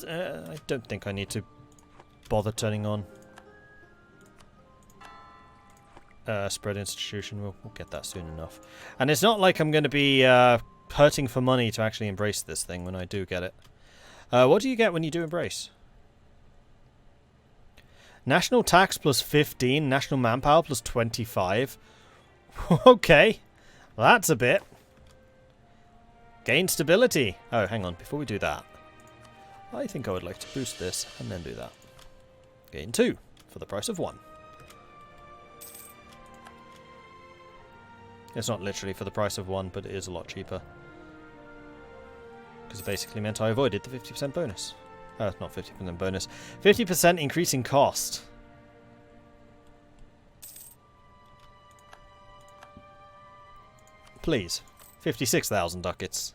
I don't think I need to bother turning on spread institution. We'll get that soon enough. And it's not like I'm going to be hurting for money to actually embrace this thing when I do get it. What do you get when you do embrace? National tax plus 15, national manpower plus 25. Okay, well, that's a bit. Gain stability. Oh, hang on, before we do that, I think I would like to boost this and then do that. Gain 2 for the price of 1. It's not literally for the price of 1, but it is a lot cheaper. Because it basically meant I avoided the 50% bonus. Not 50% bonus. 50% increase in cost. Please. 56,000 ducats.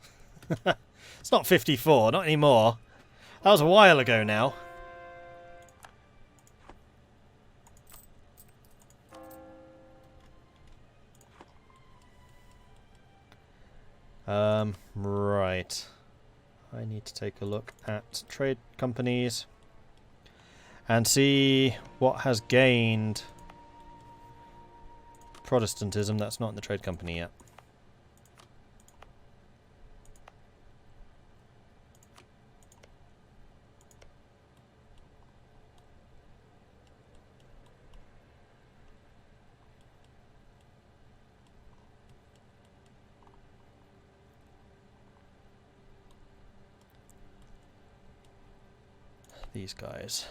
It's not 54, not anymore. That was a while ago now. Right. I need to take a look at trade companies and see what has gained Protestantism. That's not in the trade company yet. These guys.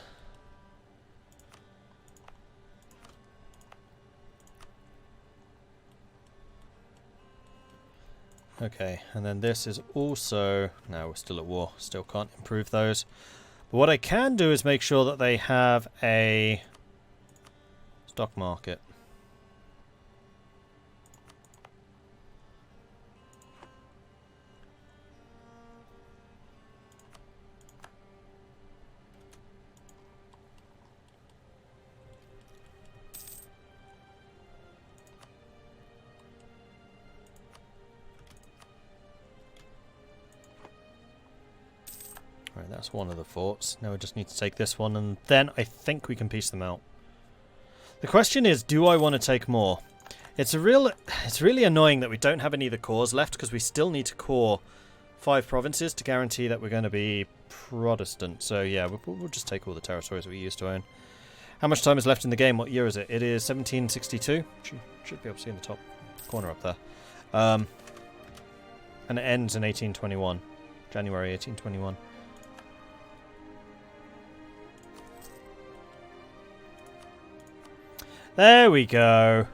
Okay, and then this is also... No, we're still at war. Still can't improve those. But what I can do is make sure that they have a stock market. Right, that's one of the forts. Now we just need to take this one, and then I think we can piece them out. The question is, do I want to take more? It's really annoying that we don't have any of the cores left, because we still need to core 5 provinces to guarantee that we're going to be Protestant. So yeah, we'll just take all the territories that we used to own. How much time is left in the game? What year is it? It is 1762. Should be able to see in the top corner up there. And it ends in 1821. January 1821. There we go.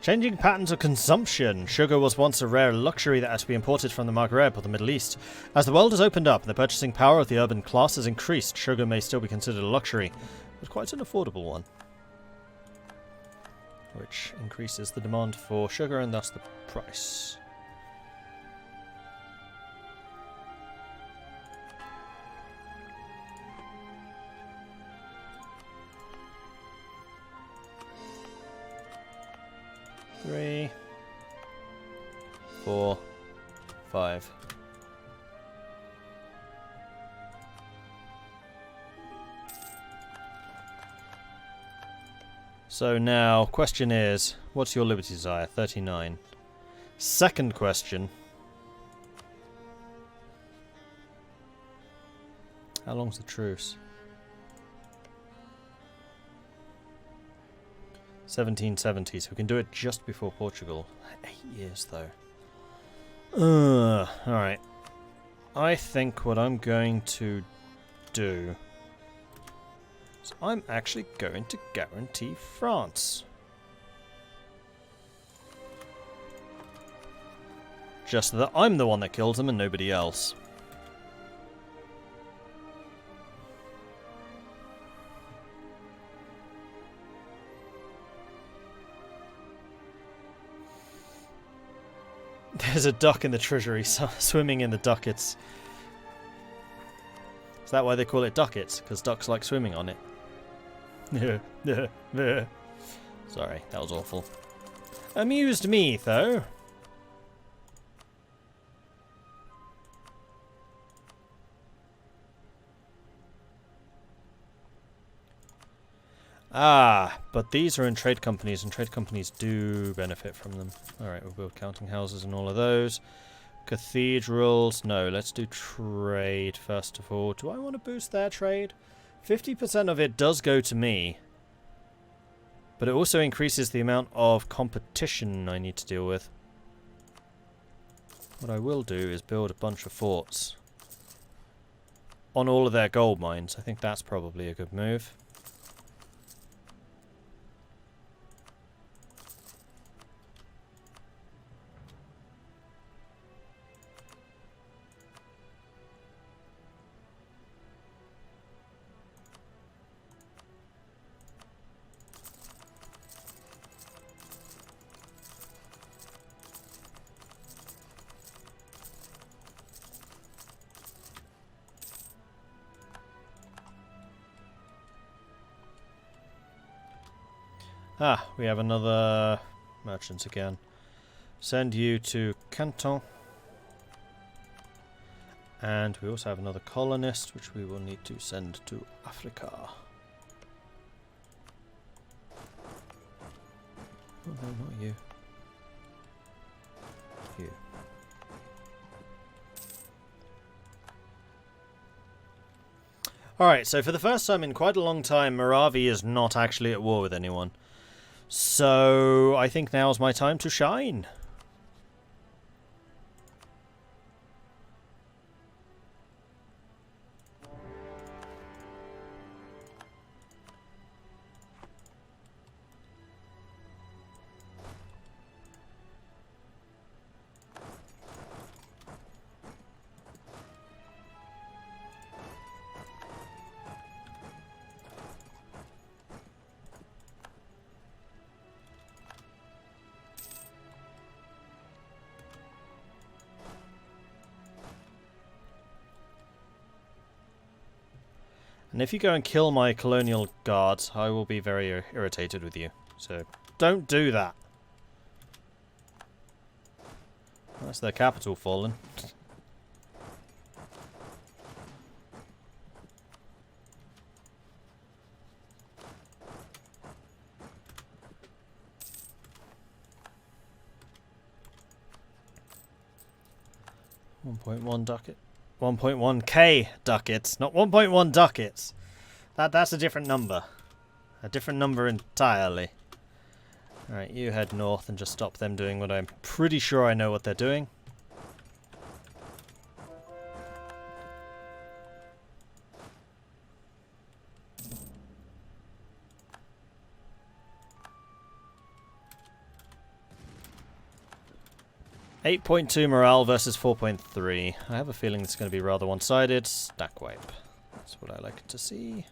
Changing patterns of consumption. Sugar was once a rare luxury that had to be imported from the Maghreb or the Middle East. As the world has opened up and the purchasing power of the urban class has increased, sugar may still be considered a luxury, but quite an affordable one. Which increases the demand for sugar and thus the price. Three, 4, 5. So now, question is, what's your liberty desire? 39. Second question. How long's the truce? 1770, so we can do it just before Portugal. 8 years, though. Alright. I think what I'm going to do is I'm actually going to guarantee France. Just so that I'm the one that kills them and nobody else. There's a duck in the treasury swimming in the ducats. Is that why they call it ducats? Because ducks like swimming on it. Sorry, that was awful. Amused me, though. Ah, but these are in trade companies, and trade companies do benefit from them. Alright, we'll build counting houses and all of those. Cathedrals. No, let's do trade first of all. Do I want to boost their trade? 50% of it does go to me. But it also increases the amount of competition I need to deal with. What I will do is build a bunch of forts on all of their gold mines. I think that's probably a good move. Ah, we have another merchant again. Send you to Canton. And we also have another colonist, which we will need to send to Africa. Oh no, not you. You. Alright, so for the first time in quite a long time, Moravia is not actually at war with anyone. So I think now's my time to shine. And if you go and kill my colonial guards, I will be very irritated with you. So, don't do that. That's their capital fallen. $1.1 ducat. 1.1k ducats, not 1.1 ducats. That's a different number. A different number entirely. Alright, you head north and just stop them doing what I'm pretty sure I know what they're doing. .2 morale versus 4.3. I have a feeling it's going to be rather one-sided. Stack wipe. That's what I like to see.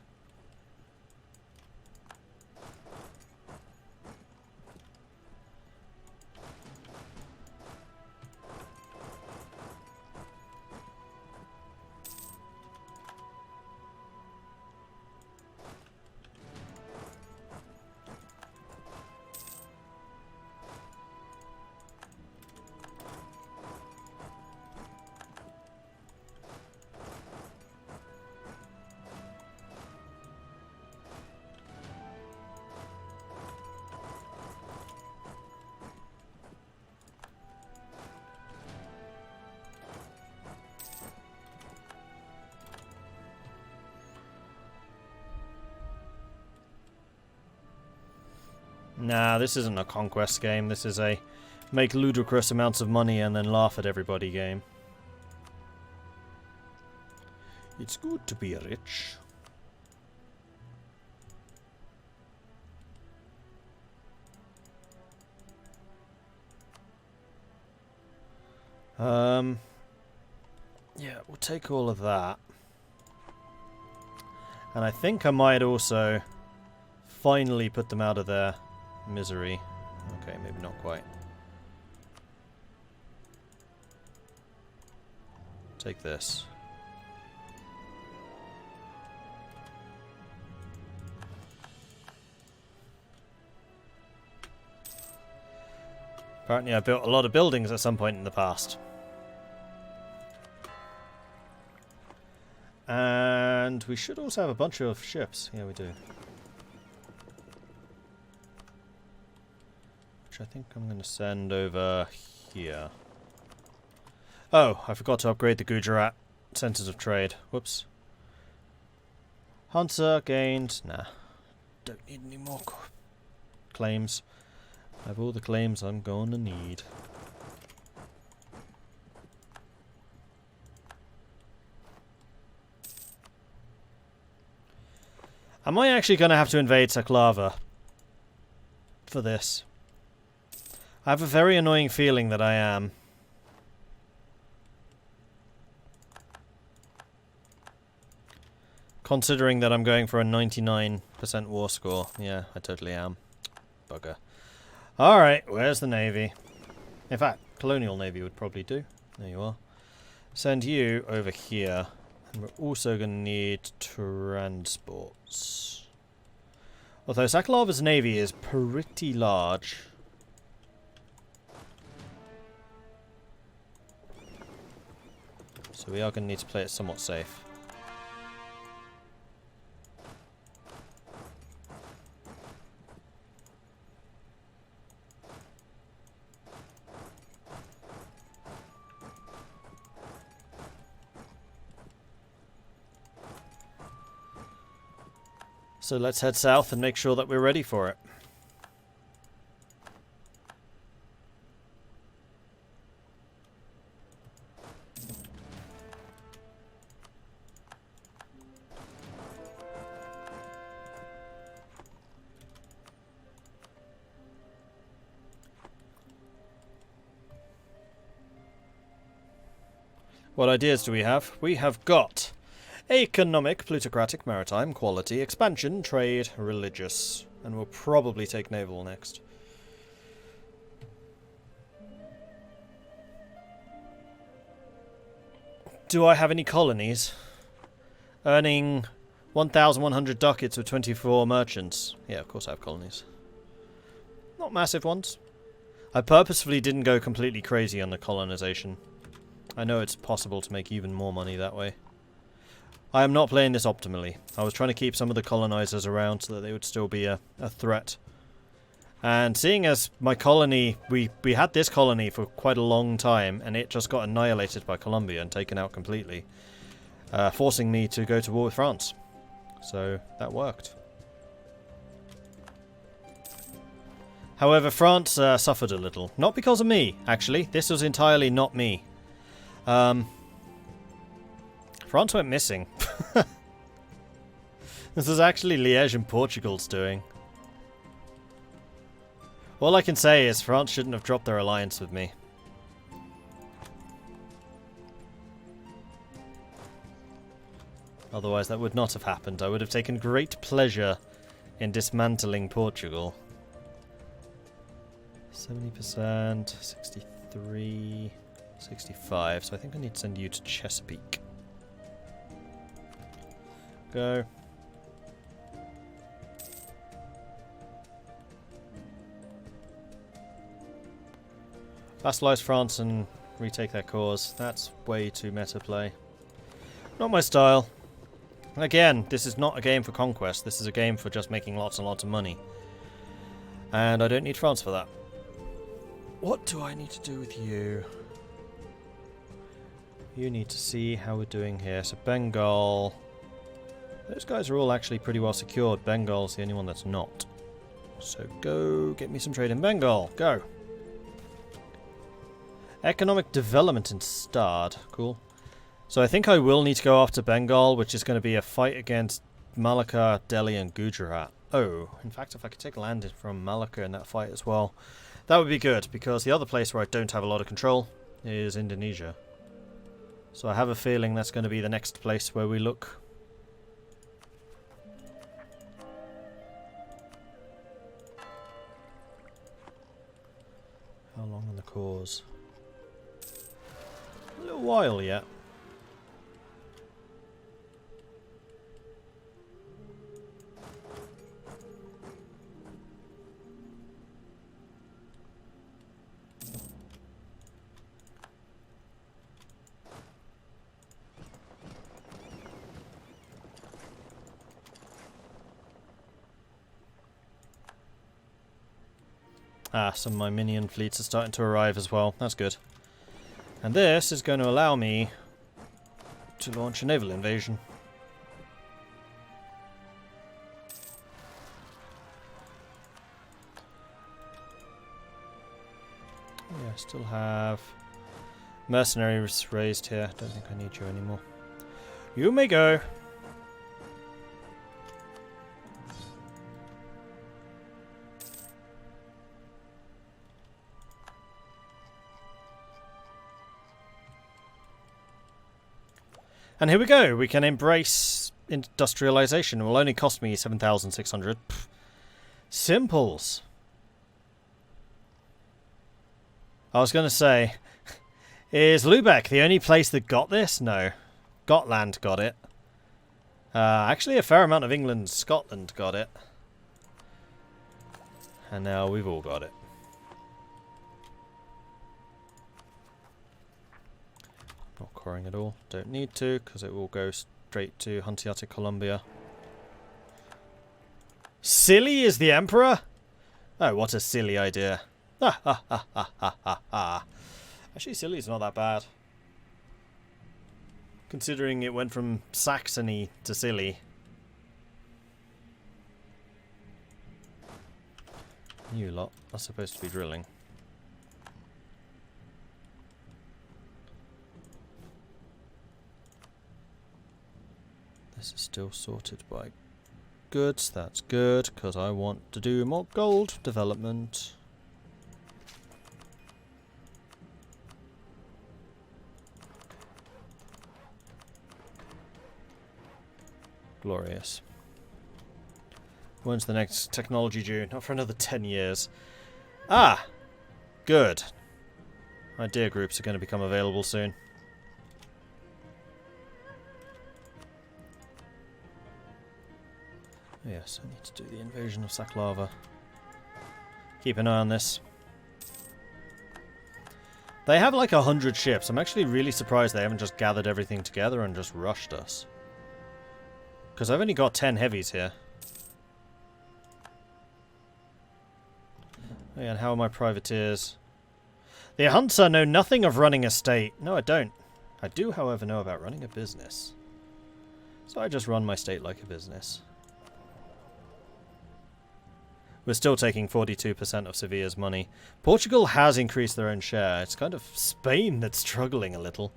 Nah, this isn't a conquest game. This is a make ludicrous amounts of money and then laugh at everybody game. It's good to be rich. Yeah, we'll take all of that. And I think I might also finally put them out of their misery. Okay, maybe not quite. Take this. Apparently I built a lot of buildings at some point in the past. And we should also have a bunch of ships. Yeah, we do. which I think I'm going to send over here. Oh, I forgot to upgrade the Gujarat Centres of Trade. Whoops. Hansa gained... Nah. Don't need any more claims. I have all the claims I'm going to need. Am I actually going to have to invade Saklava for this? I have a very annoying feeling that I am. Considering that I'm going for a 99% war score. Yeah, I totally am. Bugger. Alright, where's the navy? In fact, colonial navy would probably do. There you are. Send you over here. And we're also going to need transports. Although Sakalava's navy is pretty large. So we are going to need to play it somewhat safe. So let's head south and make sure that we're ready for it. What ideas do we have? We have got economic, plutocratic, maritime, quality, expansion, trade, religious. And we'll probably take naval next. Do I have any colonies? Earning 1,100 ducats with 24 merchants. Yeah, of course I have colonies. Not massive ones. I purposefully didn't go completely crazy on the colonization. I know it's possible to make even more money that way. I am not playing this optimally. I was trying to keep some of the colonizers around so that they would still be a threat. And seeing as my colony, we had this colony for quite a long time, and it just got annihilated by Colombia and taken out completely, forcing me to go to war with France. So that worked. However, France suffered a little. Not because of me, actually. This was entirely not me. France went missing. This is actually Liège and Portugal's doing. All I can say is France shouldn't have dropped their alliance with me. Otherwise that would not have happened. I would have taken great pleasure in dismantling Portugal. 70%, 63, 65. So I think I need to send you to Chesapeake. Go. Vassalize France and retake their cause. That's way too meta play. Not my style. Again, this is not a game for conquest. This is a game for just making lots and lots of money. And I don't need France for that. What do I need to do with you? You need to see how we're doing here. So Bengal... Those guys are all actually pretty well secured. Bengal's the only one that's not. So go get me some trade in Bengal. Go. Economic development in Stad. Cool. So I think I will need to go after Bengal, which is going to be a fight against Malacca, Delhi and Gujarat. Oh, in fact, if I could take land from Malacca in that fight as well, that would be good, because the other place where I don't have a lot of control is Indonesia. So I have a feeling that's going to be the next place where we look. How long on the cause? A little while yet. Ah, some of my minion fleets are starting to arrive as well. That's good. And this is going to allow me to launch a naval invasion. Yeah, I still have mercenaries raised here. Don't think I need you anymore. You may go. And here we go. We can embrace industrialization. It will only cost me 7,600. Simples. I was going to say, is Lubeck the only place that got this? No. Gotland got it. Actually, a fair amount of England, Scotland got it. And now we've all got it. Not coring at all. Don't need to, because it will go straight to Hanseatic Columbia. Silly is the Emperor? Oh, what a silly idea. Ha ha ha ha ha ha ha. Actually, Silly's not that bad. Considering it went from Saxony to Silly. You lot are supposed to be drilling. This is still sorted by goods. That's good, because I want to do more gold development. Glorious. When's the next technology due? Not for another 10 years. Ah! Good. Idea groups are going to become available soon. Yes, I need to do the invasion of Saklava. Keep an eye on this. They have like 100 ships. I'm actually really surprised they haven't just gathered everything together and just rushed us. Because I've only got 10 heavies here. Oh yeah, and how are my privateers? The Hansa know nothing of running a state. No, I don't. I do, however, know about running a business. So I just run my state like a business. We're still taking 42% of Sevilla's money. Portugal has increased their own share. It's kind of Spain that's struggling a little.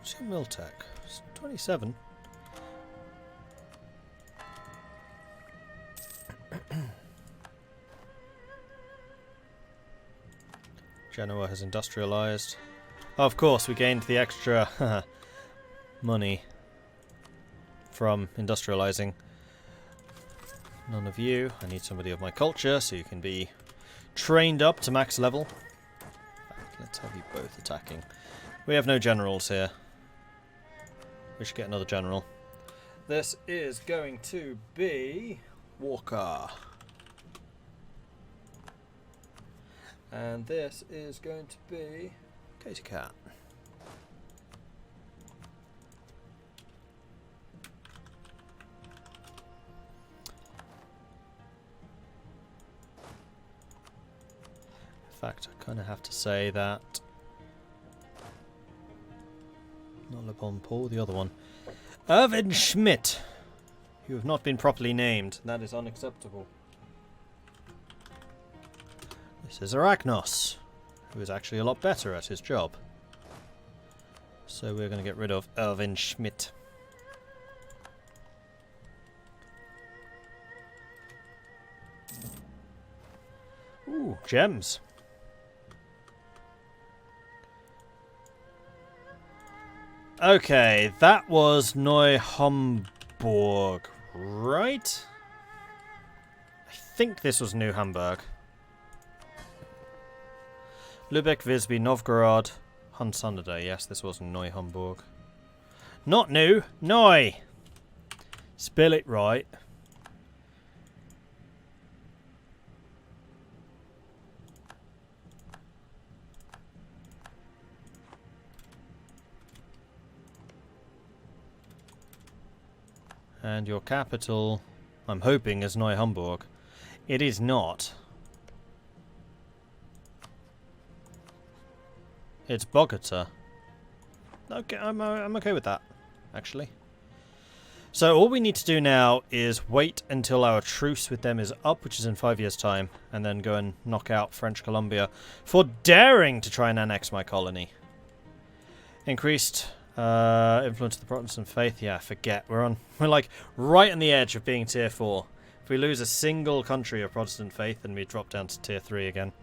What's your Miltech? It's 27. Genoa has industrialized. Oh, of course, we gained the extra money from industrializing. None of you. I need somebody of my culture so you can be trained up to max level. In fact, let's have you both attacking. We have no generals here. We should get another general. This is going to be Walker. And this is going to be Katie Cat. In fact, I kind of have to say that... Not Le Bon Paul, the other one. Irvin Schmidt. You have not been properly named. That is unacceptable. This is Arachnos, who is actually a lot better at his job. So we're going to get rid of Irvin Schmidt. Ooh, gems. Okay, that was Neu-Hamburg, right? I think this was New Hamburg. Lubeck, Visby, Novgorod, Hunsanada. Yes, this was Neu-Hamburg. Not new. Noi. Spell it right. And your capital, I'm hoping, is Neu-Hamburg. It is not. It's Bogota. Okay, I'm okay with that, actually. So all we need to do now is wait until our truce with them is up, which is in 5 years' time, and then go and knock out French Colombia for daring to try and annex my colony. Increased influence of the Protestant faith. Yeah, forget. We're like right on the edge of being tier 4. If we lose a single country of Protestant faith, then we drop down to tier 3 again.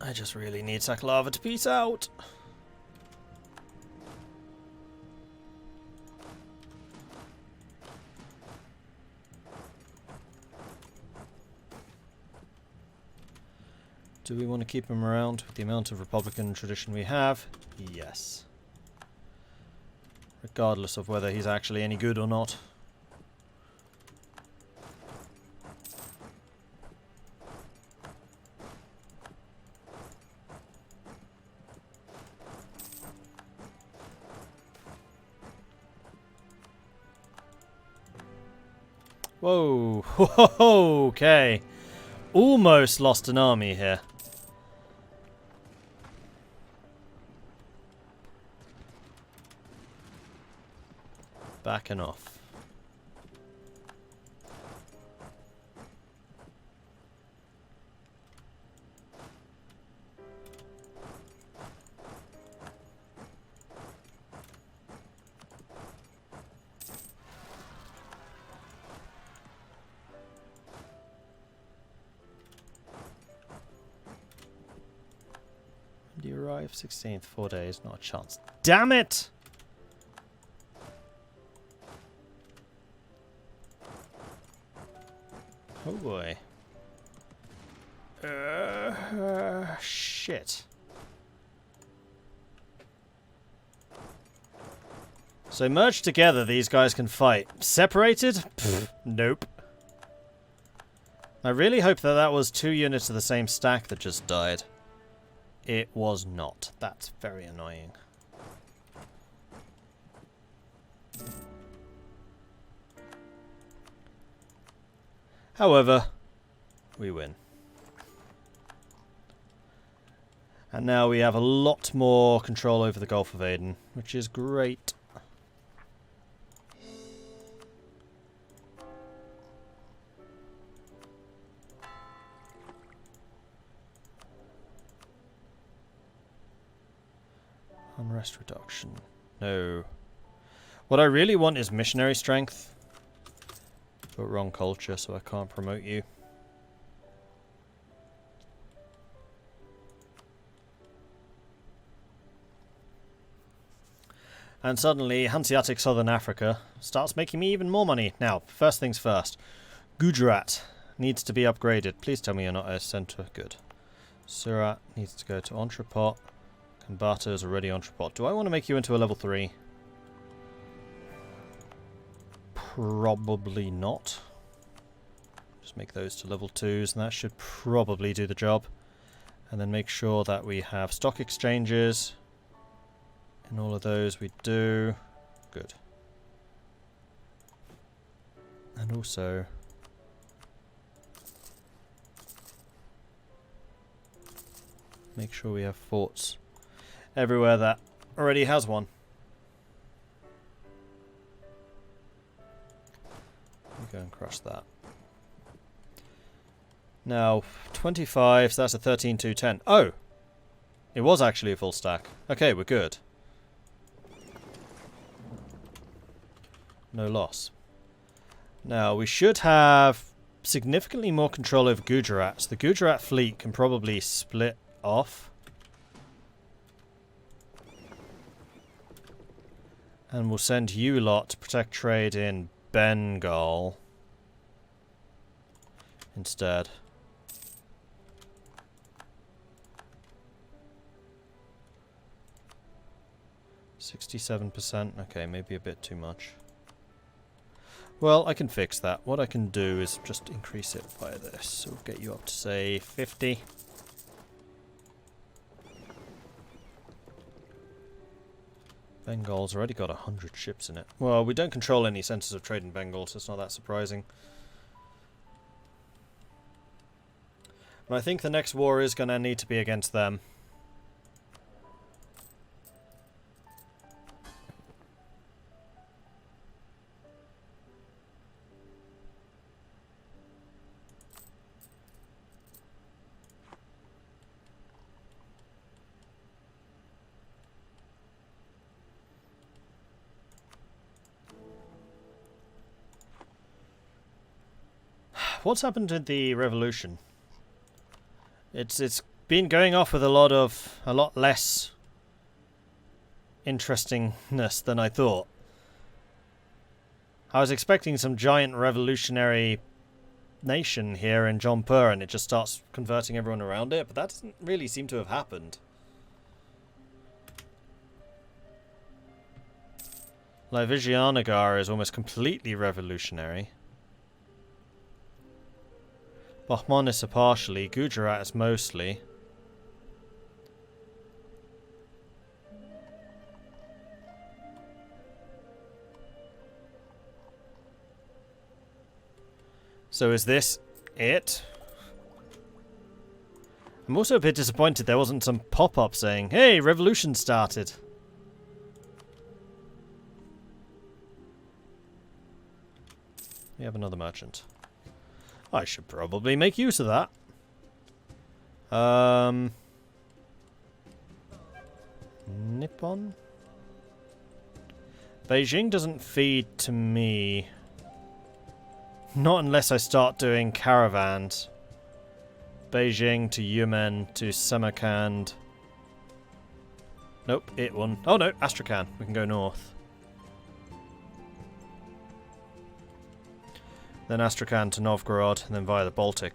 I just really need Saklava to peace out. Do we want to keep him around with the amount of Republican tradition we have? Yes. Regardless of whether he's actually any good or not. Whoa. Okay. Almost lost an army here. Backing off. When do you arrive? 16th, 4 days, not a chance. Damn it! Oh boy. Shit. So merged together, these guys can fight. Separated? Pfft, nope. I really hope that that was 2 units of the same stack that just died. It was not. That's very annoying. However, we win. And now we have a lot more control over the Gulf of Aden, which is great. Unrest reduction. No. What I really want is missionary strength. But wrong culture, so I can't promote you. And suddenly, Hanseatic Southern Africa starts making me even more money. Now, first things first. Gujarat needs to be upgraded. Please tell me you're not a centre. Good. Surat needs to go to Entrepot. Kambata is already Entrepot. Do I want to make you into a level 3? Probably not. Just make those to level 2s, and that should probably do the job. And then make sure that we have stock exchanges. In all of those we do. Good. And also make sure we have forts everywhere that already has one. Go and crush that. Now, 25, so that's a 13, 2, 10. Oh! It was actually a full stack. Okay, we're good. No loss. Now, we should have significantly more control over Gujarat. So the Gujarat fleet can probably split off. And we'll send you lot to protect trade in Bengal instead. 67%. Okay, maybe a bit too much. Well, I can fix that. What I can do is just increase it by this. So we'll get you up to, say, 50. Bengal's already got 100 ships in it. Well, we don't control any centres of trade in Bengal, so it's not that surprising. But I think the next war is going to need to be against them. What's happened to the revolution? It's been going off with a lot less interestingness than I thought. I was expecting some giant revolutionary nation here in Jaunpur and it just starts converting everyone around it, but that doesn't really seem to have happened. Like Vijayanagar is almost completely revolutionary. Bahmanis are partially, Gujarat is mostly. So is this it? I'm also a bit disappointed there wasn't some pop-up saying, "Hey, revolution started." We have another merchant. I should probably make use of that. Nippon? Beijing doesn't feed to me. Not unless I start doing caravans. Beijing to Yemen to Samarkand. Nope, it won. Oh no, Astrakhan. We can go north. Then Astrakhan to Novgorod, and then via the Baltic.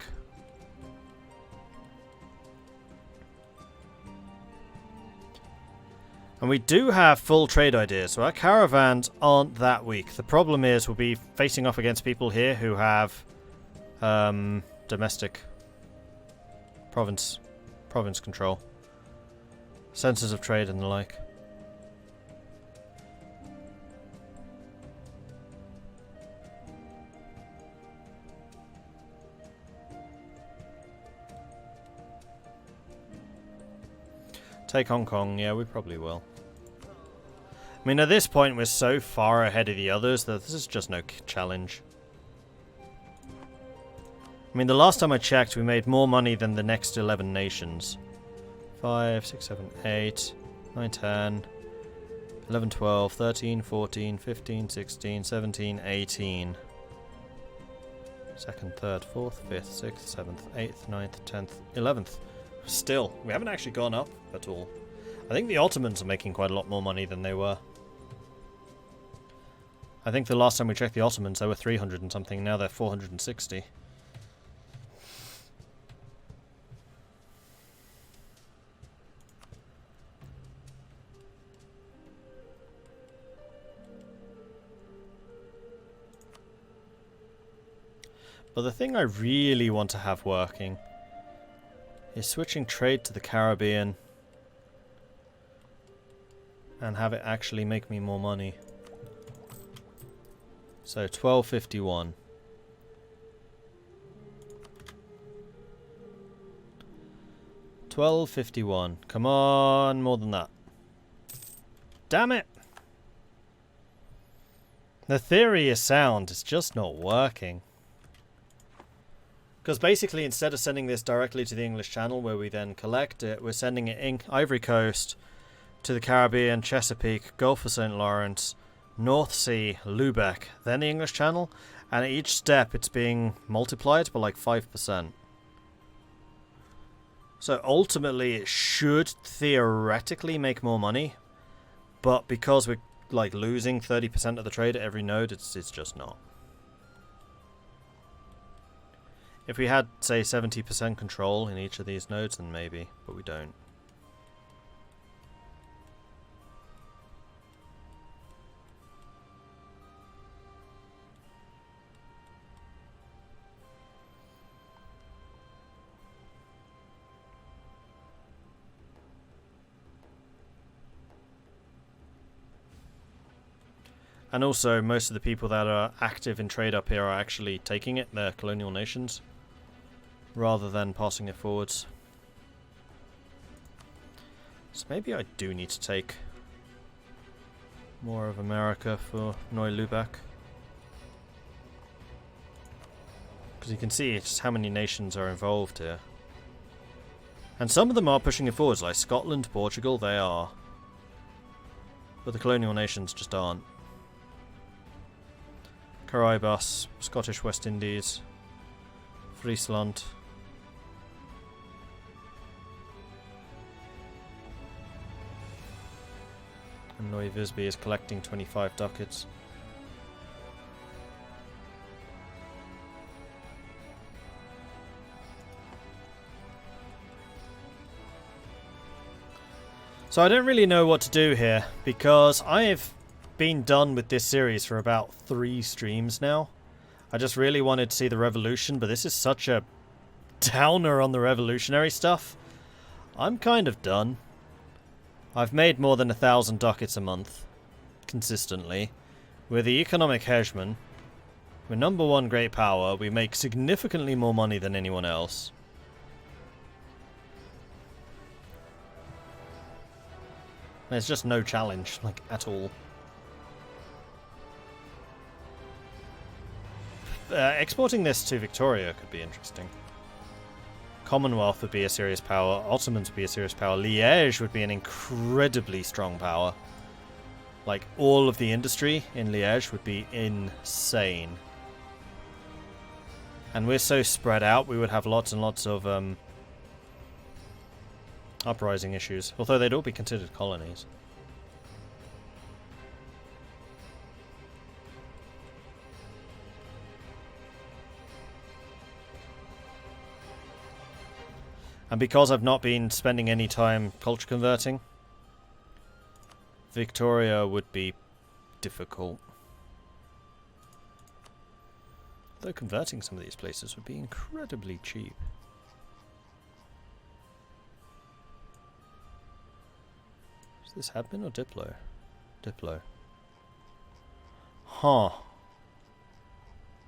And we do have full trade ideas, so our caravans aren't that weak. The problem is we'll be facing off against people here who have domestic province control. Centres of trade and the like. Take Hong Kong, yeah, we probably will. I mean, at this point, we're so far ahead of the others that this is just no challenge. I mean, the last time I checked, we made more money than the next 11 nations. 5, 6, 7, 8, 9, 10, 11, 12, 13, 14, 15, 16, 17, 18. 2nd, 3rd, 4th, 5th, 6th, 7th, 8th, 9th, 10th, 11th. Still, we haven't actually gone up at all. I think the Ottomans are making quite a lot more money than they were. I think the last time we checked the Ottomans, they were 300 and something, now they're 460. But the thing I really want to have working is switching trade to the Caribbean and have it actually make me more money. So 1251. $12.51. Come on, more than that. Damn it! The theory is sound, it's just not working. Because basically, instead of sending this directly to the English Channel, where we then collect it, we're sending it in Ivory Coast, to the Caribbean, Chesapeake, Gulf of St. Lawrence, North Sea, Lubeck, then the English Channel, and at each step it's being multiplied by like 5%. So ultimately it should theoretically make more money, but because we're like losing 30% of the trade at every node, it's just not. If we had, say, 70% control in each of these nodes, then maybe, but we don't. And also, most of the people that are active in trade up here are actually taking it. They're colonial nations, rather than passing it forwards. So maybe I do need to take more of America for Lubeck. Because you can see just how many nations are involved here. And some of them are pushing it forwards, like Scotland, Portugal, they are. But the colonial nations just aren't. Caribas, Scottish West Indies, Friesland. And Neu Visby is collecting 25 ducats. So I don't really know what to do here, because I've been done with this series for about 3 streams now. I just really wanted to see the revolution, but this is such a downer on the revolutionary stuff. I'm kind of done. I've made more than 1,000 ducats a month, consistently. We're the economic hegemon. We're #1 great power. We make significantly more money than anyone else. There's just no challenge, like, at all. Exporting this to Victoria could be interesting. Commonwealth would be a serious power. Ottomans would be a serious power. Liège would be an incredibly strong power. Like, all of the industry in Liège would be insane. And we're so spread out, we would have lots and lots of uprising issues. Although they'd all be considered colonies. And because I've not been spending any time culture converting, Victoria would be difficult. Though converting some of these places would be incredibly cheap. Is this admin or Diplo? Diplo. Huh.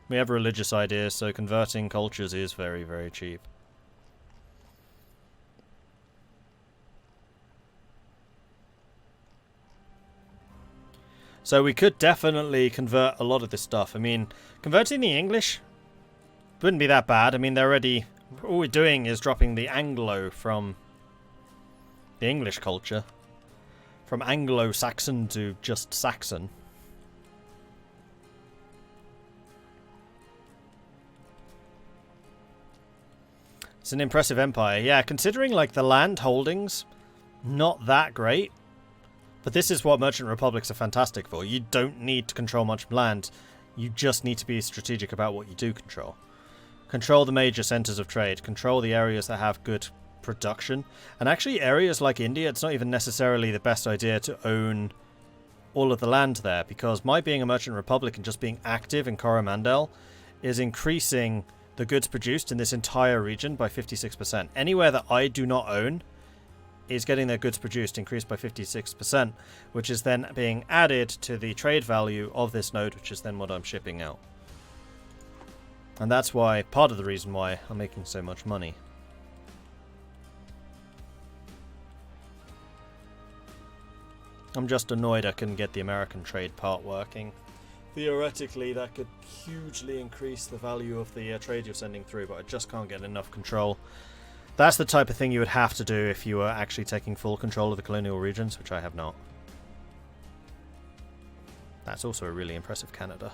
We have religious ideas, so converting cultures is very, very cheap. So we could definitely convert a lot of this stuff. I mean, converting the English wouldn't be that bad. I mean, they're already... all we're doing is dropping the Anglo from the English culture. From Anglo-Saxon to just Saxon. It's an impressive empire. Yeah, considering, like, the land holdings, not that great. But this is what merchant republics are fantastic for. You don't need to control much land. You just need to be strategic about what you do control. Control the major centers of trade. Control the areas that have good production. And actually, areas like India, it's not even necessarily the best idea to own all of the land there. Because my being a merchant republic and just being active in Coromandel is increasing the goods produced in this entire region by 56%. Anywhere that I do not own is getting their goods produced increased by 56%, which is then being added to the trade value of this node, which is then what I'm shipping out. And that's why, part of the reason why I'm making so much money. I'm just annoyed I couldn't get the American trade part working. Theoretically, that could hugely increase the value of the trade you're sending through, but I just can't get enough control. That's the type of thing you would have to do if you were actually taking full control of the colonial regions, which I have not. That's also a really impressive Canada.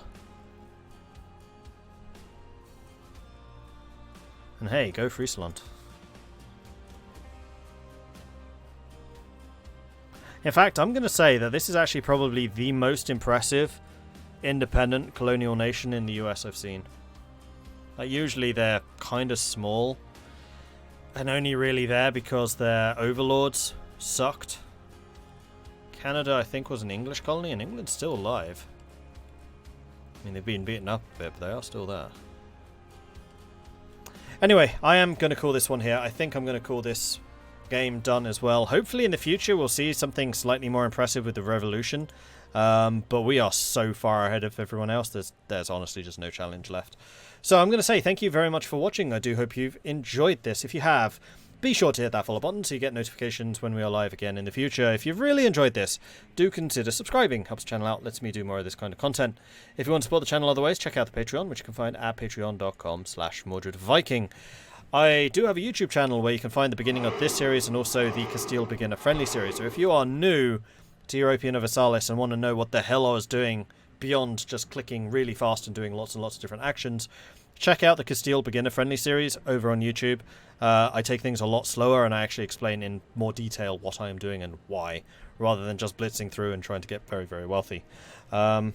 And hey, go Friesland. In fact, I'm going to say that this is actually probably the most impressive independent colonial nation in the US I've seen. Like, usually they're kind of small. And only really there because their overlords sucked. Canada, I think, was an English colony, and England's still alive. I mean, they've been beaten up a bit, but they are still there. Anyway, I am going to call this one here. I think I'm going to call this game done as well. Hopefully in the future we'll see something slightly more impressive with the Revolution. But we are so far ahead of everyone else, there's honestly just no challenge left. So I'm going to say thank you very much for watching. I do hope you've enjoyed this. If you have, be sure to hit that follow button so you get notifications when we are live again in the future. If you've really enjoyed this, do consider subscribing. Helps the channel out, lets me do more of this kind of content. If you want to support the channel other ways, check out the Patreon, which you can find at patreon.com/MordredViking. I do have a YouTube channel where you can find the beginning of this series and also the Castile Beginner Friendly series. So if you are new to Europa Universalis and want to know what the hell I was doing beyond just clicking really fast and doing lots and lots of different actions, check out the Castile Beginner Friendly series over on YouTube. I take things a lot slower and I actually explain in more detail what I am doing and why, rather than just blitzing through and trying to get very, very wealthy. I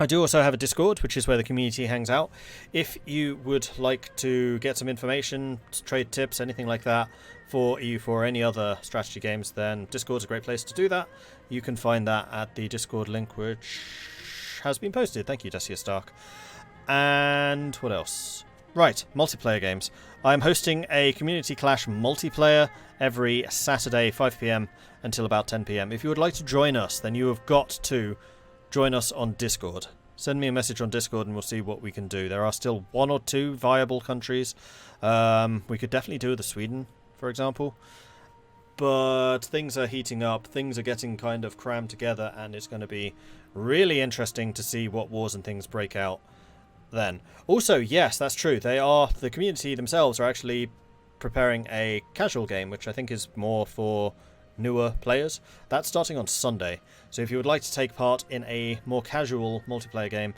do also have a Discord, which is where the community hangs out. If you would like to get some information, trade tips, anything like that for EU4 or any other strategy games, then Discord's a great place to do that. You can find that at the Discord link, which has been posted. Thank you, Dacia Stark. And what else? Right, multiplayer games. I'm hosting a Community Clash multiplayer every Saturday, 5 PM until about 10 PM. If you would like to join us, then you have got to join us on Discord. Send me a message on Discord and we'll see what we can do. There are still 1 or 2 viable countries. We could definitely do the Sweden, for example. But things are heating up. Things are getting kind of crammed together and it's going to be really interesting to see what wars and things break out then. Also, yes, that's true. The community themselves are actually preparing a casual game, which I think is more for newer players. That's starting on Sunday. So if you would like to take part in a more casual multiplayer game,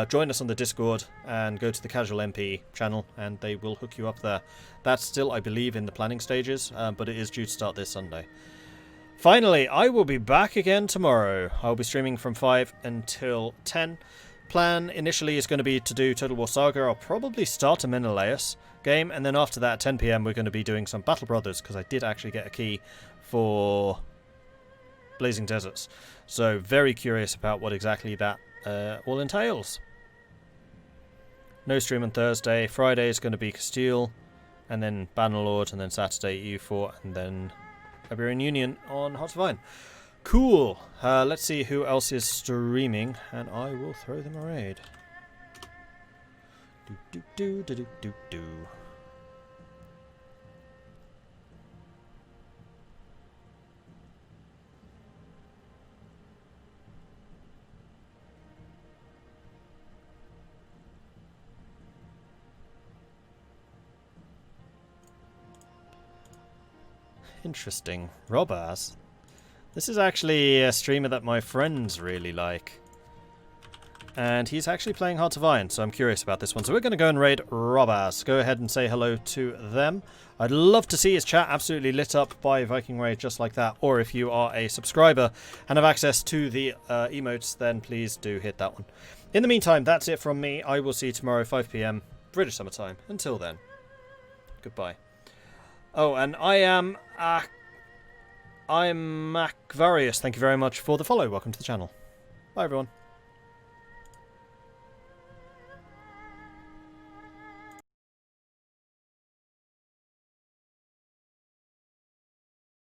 join us on the Discord and go to the Casual MP channel and they will hook you up there. That's still, I believe, in the planning stages, but it is due to start this Sunday. Finally, I will be back again tomorrow. I'll be streaming from 5 until 10. Plan initially is going to be to do Total War Saga. I'll probably start a Menelaus game, and then after that at 10 PM we're going to be doing some Battle Brothers, because I did actually get a key for Blazing Deserts. So very curious about what exactly that all entails. No stream on Thursday. Friday is going to be Castile, and then Bannerlord, and then Saturday EU4, and then Iberian Union on Hearts of Iron. Cool. Let's see who else is streaming, and I will throw them a raid. Do. Interesting. Robaz. This is actually a streamer that my friends really like. And he's actually playing Hearts of Iron, so I'm curious about this one. So we're going to go and raid Robaz. Go ahead and say hello to them. I'd love to see his chat absolutely lit up by Viking Raid just like that. Or if you are a subscriber and have access to the emotes, then please do hit that one. In the meantime, that's it from me. I will see you tomorrow, 5 PM, British Summer Time. Until then, goodbye. Oh, and I'm Macvarius. Thank you very much for the follow. Welcome to the channel. Bye, everyone.